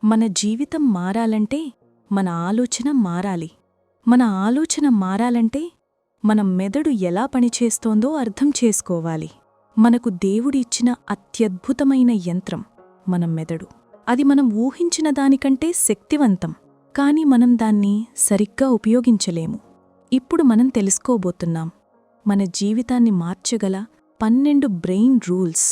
మన జీవితం మారాలంటే మన ఆలోచన మారాలి. మన ఆలోచన మారాలంటే మన మెదడు ఎలా పనిచేస్తోందో అర్థం చేసుకోవాలి. మనకు దేవుడి ఇచ్చిన అత్యద్భుతమైన యంత్రం మన మెదడు. అది మనం ఊహించిన దానికంటే శక్తివంతం. కాని మనం దాన్ని సరిగ్గా ఉపయోగించలేము. ఇప్పుడు మనం తెలుసుకోబోతున్నాం మన జీవితాన్ని మార్చగల 12 బ్రెయిన్ రూల్స్.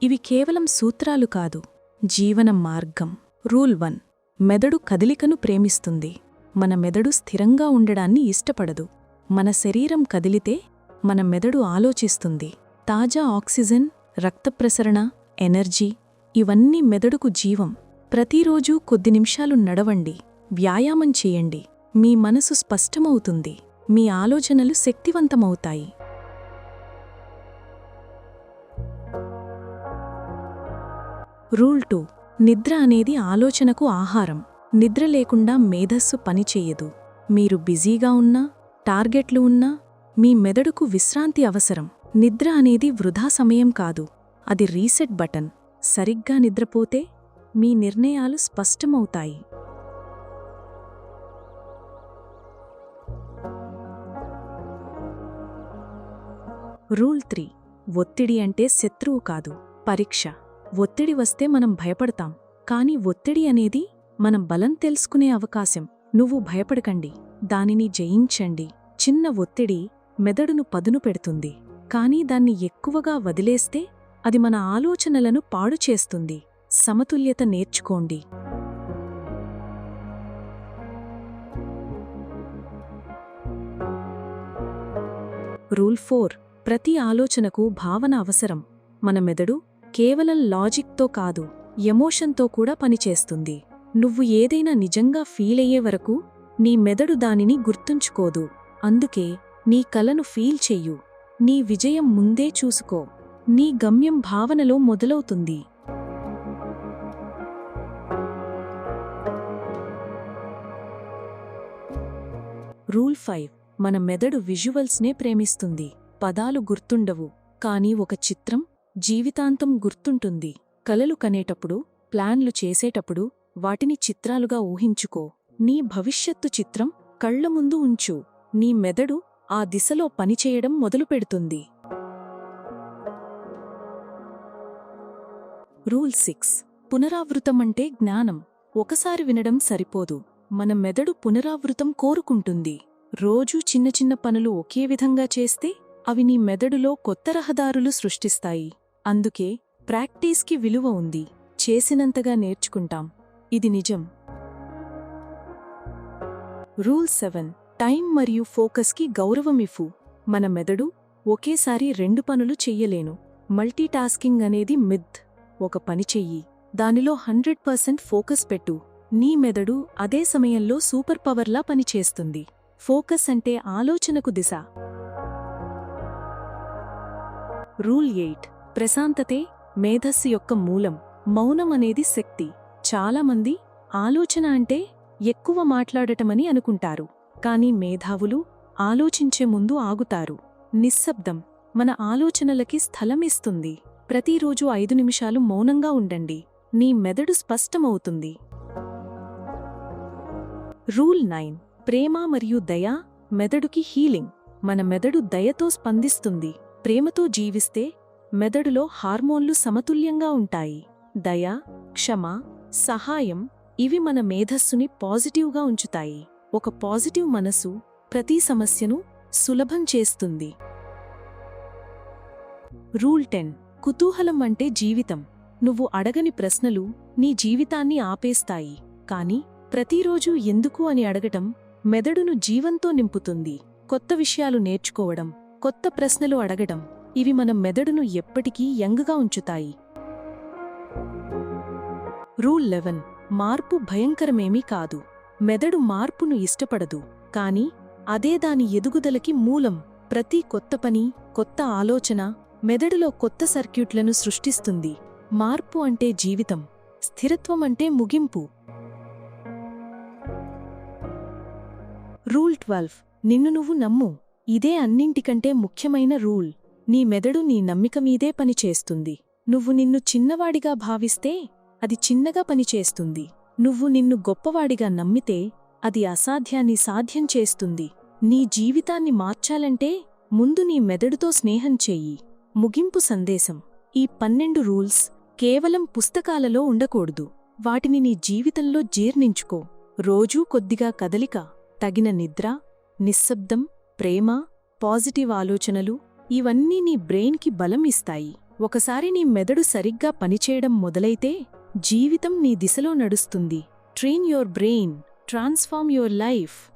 ఇవి కేవలం సూత్రాలు కాదు, జీవన మార్గం. రూల్ 1: మెదడు కదలికను ప్రేమిస్తుంది. మన మెదడు స్థిరంగా ఉండడాన్ని ఇష్టపడదు. మన శరీరం కదిలితే మన మెదడు ఆలోచిస్తుంది. తాజా ఆక్సిజన్, రక్త ప్రసరణ, ఎనర్జీ ఇవన్నీ మెదడుకు జీవం. ప్రతిరోజూ కొద్ది నిమిషాలు నడవండి, వ్యాయామం చేయండి. మీ మనసు స్పష్టమవుతుంది, మీ ఆలోచనలు శక్తివంతమవుతాయి. రూల్ 2: నిద్ర అనేది ఆలోచనకు ఆహారం. నిద్ర లేకుండా మేధస్సు పనిచేయదు. మీరు బిజీగా ఉన్నా, టార్గెట్లు ఉన్నా మీ మెదడుకు విశ్రాంతి అవసరం. నిద్ర అనేది వృధా సమయం కాదు, అది రీసెట్ బటన్. సరిగ్గా నిద్రపోతే మీ నిర్ణయాలు స్పష్టమవుతాయి. రూల్ 3: ఒత్తిడి అంటే శత్రువు కాదు, పరీక్ష. ఒత్తిడి వస్తే మనం భయపడతాం, కాని ఒత్తిడి అనేది మనం బలం తెలుసుకునే అవకాశం. నువ్వు భయపడకండి, దానిని జయించండి. చిన్న ఒత్తిడి మెదడును పదును పెడుతుంది, కానీ దాన్ని ఎక్కువగా వదిలేస్తే అది మన ఆలోచనలను పాడు చేస్తుంది. సమతుల్యత నేర్చుకోండి. రూల్ 4: ప్రతి ఆలోచనకు భావన అవసరం. మన మెదడు కేవలం లాజిక్తో కాదు, ఎమోషన్తో కూడా పనిచేస్తుంది. నువ్వు ఏదైనా నిజంగా ఫీలయ్యే వరకు నీ మెదడు దానిని గుర్తుంచుకోదు. అందుకే నీ కలను ఫీల్ చెయ్యు. నీ విజయం ముందే చూసుకో. నీ గమ్యం భావనలో మొదలవుతుంది. రూల్ 5: మన మెదడు విజువల్స్నే ప్రేమిస్తుంది. పదాలు గుర్తుండవు, కానీ ఒక చిత్రం జీవితాంతం గుర్తుంటుంది. కలలు కనేటప్పుడు, ప్లాన్లు చేసేటప్పుడు వాటిని చిత్రాలుగా ఊహించుకో. నీ భవిష్యత్తు చిత్రం కళ్ల ముందు ఉంచు. నీ మెదడు ఆ దిశలో పనిచేయడం మొదలుపెడుతుంది. రూల్ 6: పునరావృతం అంటే జ్ఞానం. ఒకసారి వినడం సరిపోదు, మన మెదడు పునరావృతం కోరుకుంటుంది. రోజూ చిన్న చిన్న పనులు ఒకే విధంగా చేస్తే అవి నీ మెదడులో కొత్త రహదారులు సృష్టిస్తాయి. అందుకే ప్రాక్టీస్కి విలువ ఉంది. చేసినంతగా నేర్చుకుంటాం, ఇది నిజం. రూల్ 7: టైం మరియు ఫోకస్కి గౌరవమివ్వు. మన మెదడు ఒకేసారి 2 పనులు చెయ్యలేను. మల్టీటాస్కింగ్ అనేది మిథ్. ఒక పని చెయ్యి, దానిలో 100% ఫోకస్ పెట్టు. నీ మెదడు అదే సమయంలో సూపర్ పవర్లా పనిచేస్తుంది. ఫోకస్ అంటే ఆలోచనకు దిశ. రూల్ 8: ప్రశాంతతే మేధస్సు యొక్క మూలం. మౌనం అనేది శక్తి. చాలామంది ఆలోచన అంటే ఎక్కువ మాట్లాడటమని అనుకుంటారు, కానీ మేధావులు ఆలోచించే ముందు ఆగుతారు. నిశ్శబ్దం మన ఆలోచనలకి స్థలమిస్తుంది. ప్రతిరోజు 5 నిమిషాలు మౌనంగా ఉండండి, నీ మెదడు స్పష్టమవుతుంది. రూల్ 9: ప్రేమ మరియు దయ మెదడుకి హీలింగ్. మన మెదడు దయతో స్పందిస్తుంది. ప్రేమతో జీవిస్తే మెదడులో హార్మోన్లు సమతుల్యంగా ఉంటాయి. దయ, క్షమ, సహాయం ఇవి మన మేధస్సుని పాజిటివ్గా ఉంచుతాయి. ఒక పాజిటివ్ మనసు ప్రతి సమస్యను సులభం చేస్తుంది. రూల్ 10: కుతూహలం అంటే జీవితం. నువ్వు అడగని ప్రశ్నలు నీ జీవితాన్ని ఆపేస్తాయి, కాని ప్రతిరోజూ ఎందుకు అని అడగటం మెదడును జీవంతో నింపుతుంది. కొత్త విషయాలు నేర్చుకోవడం, కొత్త ప్రశ్నలు అడగడం ఇవి మన మెదడును ఎప్పటికీ యంగ్గా ఉంచుతాయి. రూల్ 11: మార్పు భయంకరమేమీ కాదు. మెదడు మార్పును ఇష్టపడదు, కాని అదే దాని ఎదుగుదలకి మూలం. ప్రతి కొత్త పని, కొత్త ఆలోచన మెదడులో కొత్త సర్క్యూట్లను సృష్టిస్తుంది. మార్పు అంటే జీవితం, స్థిరత్వం అంటే ముగింపు. రూల్ 12: నిన్ను నువ్వు నమ్ము. ఇదే అన్నింటికంటే ముఖ్యమైన రూల్. నీ మెదడు నీ నమ్మిక మీదే పనిచేస్తుంది. నువ్వు నిన్ను చిన్నవాడిగా భావిస్తే అది చిన్నగా పనిచేస్తుంది. నువ్వు నిన్ను గొప్పవాడిగా నమ్మితే అది అసాధ్యాన్ని సాధ్యం చేస్తుంది. నీ జీవితాన్ని మార్చాలంటే ముందు నీ మెదడుతో స్నేహం చెయ్యి. ముగింపు సందేశం: ఈ 12 రూల్స్ కేవలం పుస్తకాలలో ఉండకూడదు. వాటిని నీ జీవితంలో జీర్ణించుకో. రోజూ కొద్దిగా కదలిక, తగిన నిద్ర, నిశ్శబ్దం, ప్రేమ, పాజిటివ్ ఆలోచనలు ఇవన్నీ నీ బ్రెయిన్కి బలం ఇస్తాయి. ఒకసారి నీ మెదడు సరిగ్గా పనిచేయడం మొదలైతే జీవితం నీ దిశలో నడుస్తుంది. Train your brain, transform your life.